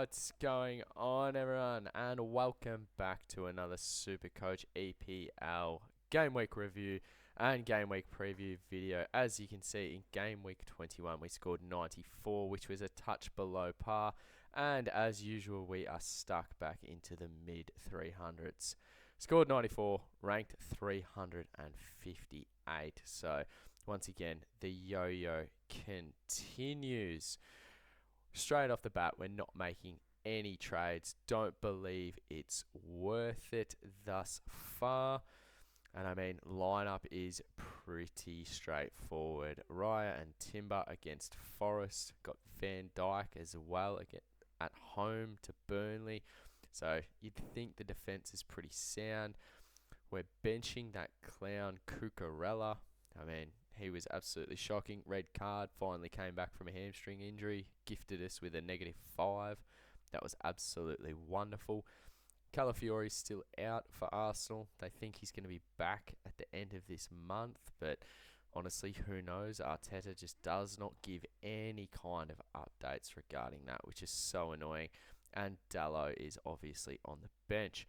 What's going on, everyone, and welcome back to another Supercoach EPL game week review and game week preview video. As you can see, in game week 21 we scored 94, which was a touch below par, and as usual we are stuck back into the mid 300s. Scored 94, ranked 358. So once again the yo-yo continues. Straight off the bat, we're not making any trades. Don't believe it's worth it thus far. And I mean, lineup is pretty straightforward. Raya and Timber against Forest. Got Van Dijk as well at home to Burnley. So you'd think the defense is pretty sound. We're benching that clown Cucurella. I mean, he was absolutely shocking. Red card, finally came back from a hamstring injury, gifted us with a -5. That was absolutely wonderful. Calafiori's still out for Arsenal. They think he's going to be back at the end of this month, but honestly, who knows? Arteta just does not give any kind of updates regarding that, which is so annoying. And Dallo is obviously on the bench.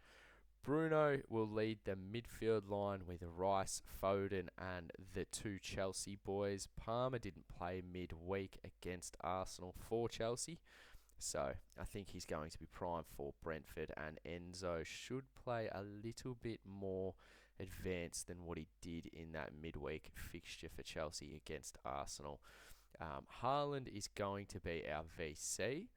Bruno will lead the midfield line with Rice, Foden, and the two Chelsea boys. Palmer didn't play midweek against Arsenal for Chelsea, so I think he's going to be primed for Brentford, and Enzo should play a little bit more advanced than what he did in that midweek fixture for Chelsea against Arsenal. Haaland is going to be our VC.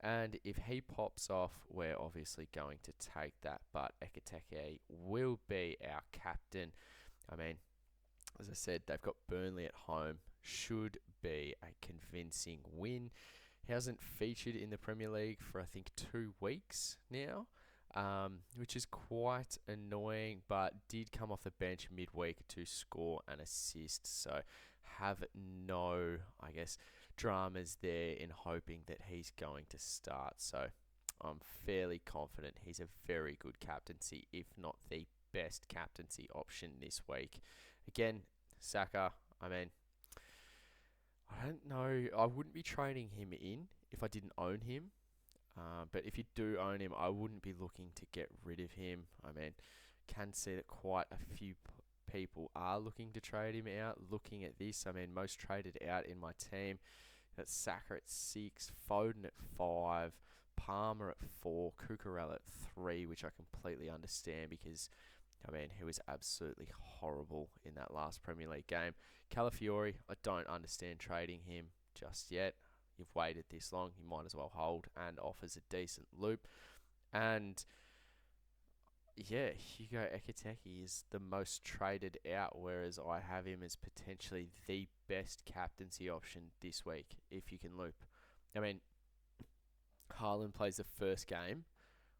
And if he pops off, we're obviously going to take that. But Ekiteke will be our captain. I mean, as I said, they've got Burnley at home. Should be a convincing win. He hasn't featured in the Premier League for, I think, 2 weeks now, which is quite annoying, but did come off the bench midweek to score an assist. So have no, I guess, dramas there in hoping that he's going to start. So I'm fairly confident he's a very good captaincy, if not the best captaincy option this week. Again, Saka, I mean, I don't know. I wouldn't be trading him in if I didn't own him. But if you do own him, I wouldn't be looking to get rid of him. I mean, can see that quite a few people are looking to trade him out. Looking at this, I mean, most traded out in my team. That's Saka at 6, Foden at 5, Palmer at 4, Cucurella at 3, which I completely understand because, I mean, he was absolutely horrible in that last Premier League game. Calafiori, I don't understand trading him just yet. You've waited this long, you might as well hold, and offers a decent loop. And yeah, Hugo Ekiteke is the most traded out, whereas I have him as potentially the best captaincy option this week, if you can loop. I mean, Haaland plays the first game,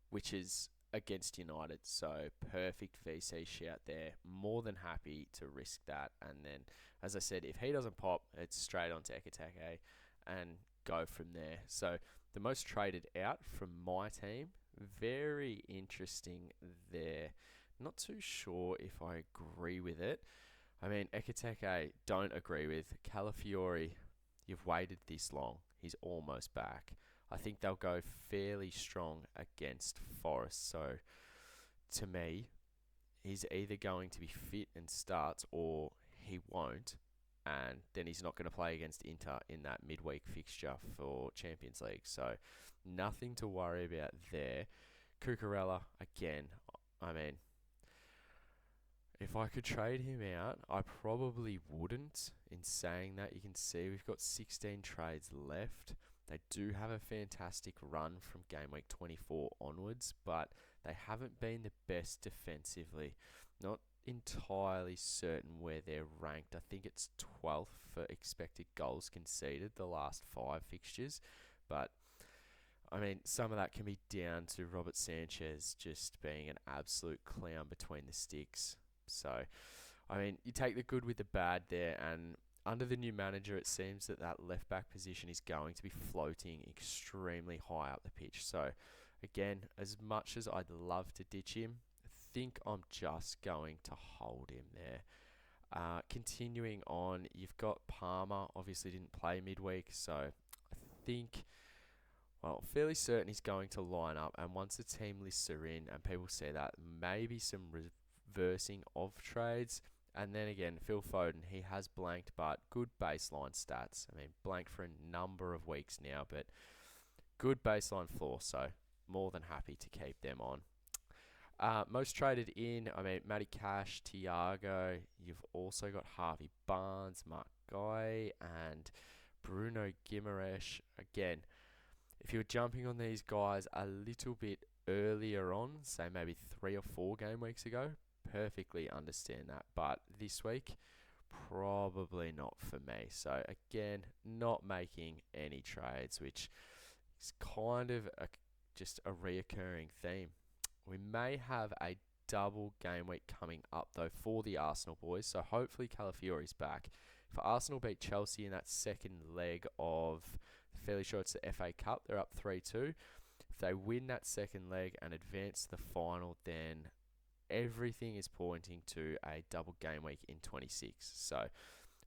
which is against United, so perfect VC shout there. More than happy to risk that. And then, as I said, if he doesn't pop, it's straight on to Ekiteke and go from there. So the most traded out from my team, very interesting there. Not too sure if I agree with it. I mean, Ekiteke, don't agree with. Calafiori, you've waited this long. He's almost back. I think they'll go fairly strong against Forest. So, to me, he's either going to be fit and starts or he won't. And then he's not going to play against Inter in that midweek fixture for Champions League. So, nothing to worry about there. Cucurella, again, I mean, if I could trade him out, I probably wouldn't. In saying that, you can see we've got 16 trades left. They do have a fantastic run from game week 24 onwards, but they haven't been the best defensively. Not entirely certain where they're ranked. I think it's 12th for expected goals conceded the last 5 fixtures, but I mean, some of that can be down to Robert Sanchez just being an absolute clown between the sticks. So, I mean, you take the good with the bad there, and under the new manager, it seems that that left-back position is going to be floating extremely high up the pitch. So, again, as much as I'd love to ditch him, I think I'm just going to hold him there. Continuing on, you've got Palmer, obviously didn't play midweek, so I think well, fairly certain he's going to line up. And once the team lists are in and people see that, maybe some reversing of trades. And then again, Phil Foden, he has blanked, but good baseline stats. I mean, blanked for a number of weeks now, but good baseline floor. So more than happy to keep them on. Most traded in, I mean, Matty Cash, Thiago. You've also got Harvey Barnes, Mark Guy, and Bruno Guimaraes. Again, if you were jumping on these guys a little bit earlier on, say maybe 3 or 4 game weeks ago, perfectly understand that. But this week, probably not for me. So again, not making any trades, which is kind of just a reoccurring theme. We may have a double game week coming up, though, for the Arsenal boys. So hopefully Calafiori's back. If Arsenal beat Chelsea in that second leg of, fairly sure it's the FA Cup, they're up 3-2. If they win that second leg and advance to the final, then everything is pointing to a double game week in 26. So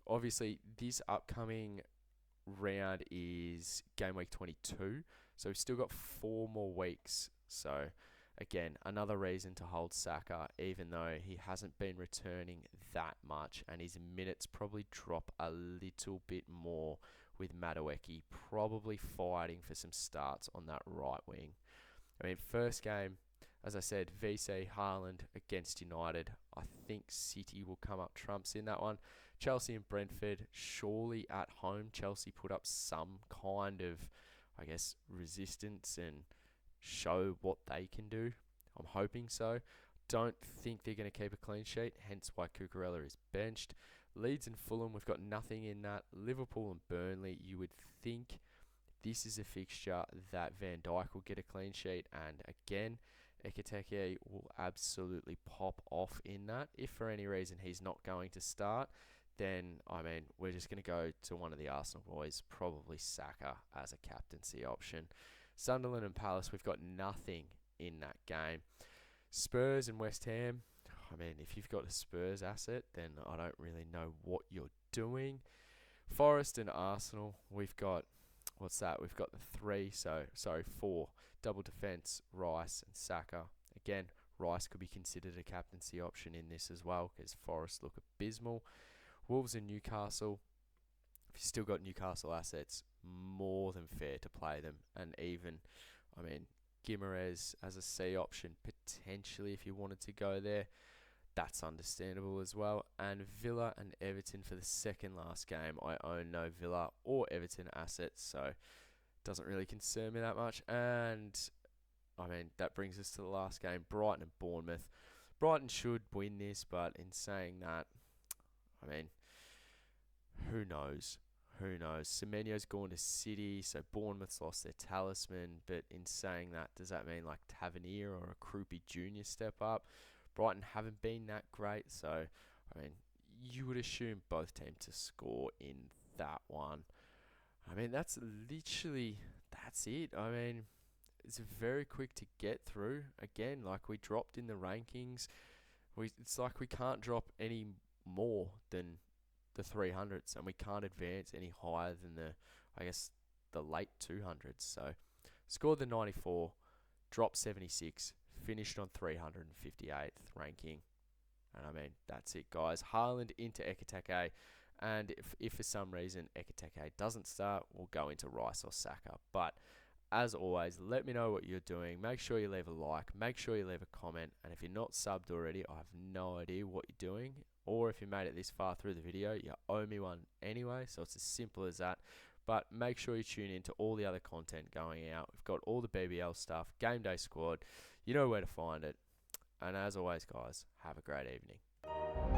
obviously this upcoming round is game week 22. So we've still got 4 more weeks. So again, another reason to hold Saka, even though he hasn't been returning that much and his minutes probably drop a little bit more with Madueke probably fighting for some starts on that right wing. I mean, first game, as I said, VC Haaland against United. I think City will come up trumps in that one. Chelsea and Brentford, surely at home, Chelsea put up some kind of, I guess, resistance and show what they can do. I'm hoping so. Don't think they're going to keep a clean sheet, hence why Cucurella is benched. Leeds and Fulham, we've got nothing in that. Liverpool and Burnley, you would think this is a fixture that Van Dijk will get a clean sheet, and again, Ekitike will absolutely pop off in that. If for any reason he's not going to start, then, I mean, we're just going to go to one of the Arsenal boys, probably Saka as a captaincy option. Sunderland and Palace, we've got nothing in that game. Spurs and West Ham, I mean, if you've got a Spurs asset, then I don't really know what you're doing. Forest and Arsenal, we've got, what's that? We've got the 4. Double defence, Rice and Saka. Again, Rice could be considered a captaincy option in this as well, because Forest look abysmal. Wolves and Newcastle, if you've still got Newcastle assets, more than fair to play them. And even, I mean, Guimaraes as a C option, potentially if you wanted to go there, that's understandable as well. And Villa and Everton for the second last game. I own no Villa or Everton assets, so doesn't really concern me that much. And, I mean, that brings us to the last game, Brighton and Bournemouth. Brighton should win this, but in saying that, I mean, who knows? Who knows? Semenyo's gone to City, so Bournemouth's lost their talisman. But in saying that, does that mean like Tavernier or a Krupi Jr. step up? Brighton haven't been that great, so I mean, you would assume both teams to score in that one. I mean, that's it. I mean, it's very quick to get through. Again, like we dropped in the rankings, it's like we can't drop any more than the 300s, and we can't advance any higher than the late 200s. So, scored the 94, dropped 76, finished on 358th ranking. And I mean, that's it, guys. Haaland into Ekitike. And if for some reason Ekitike doesn't start, we'll go into Rice or Saka. But as always, let me know what you're doing. Make sure you leave a like. Make sure you leave a comment. And if you're not subbed already, I have no idea what you're doing. Or if you made it this far through the video, you owe me one anyway. So it's as simple as that. But make sure you tune in to all the other content going out. We've got all the BBL stuff, Game Day Squad. You know where to find it. And as always, guys, have a great evening.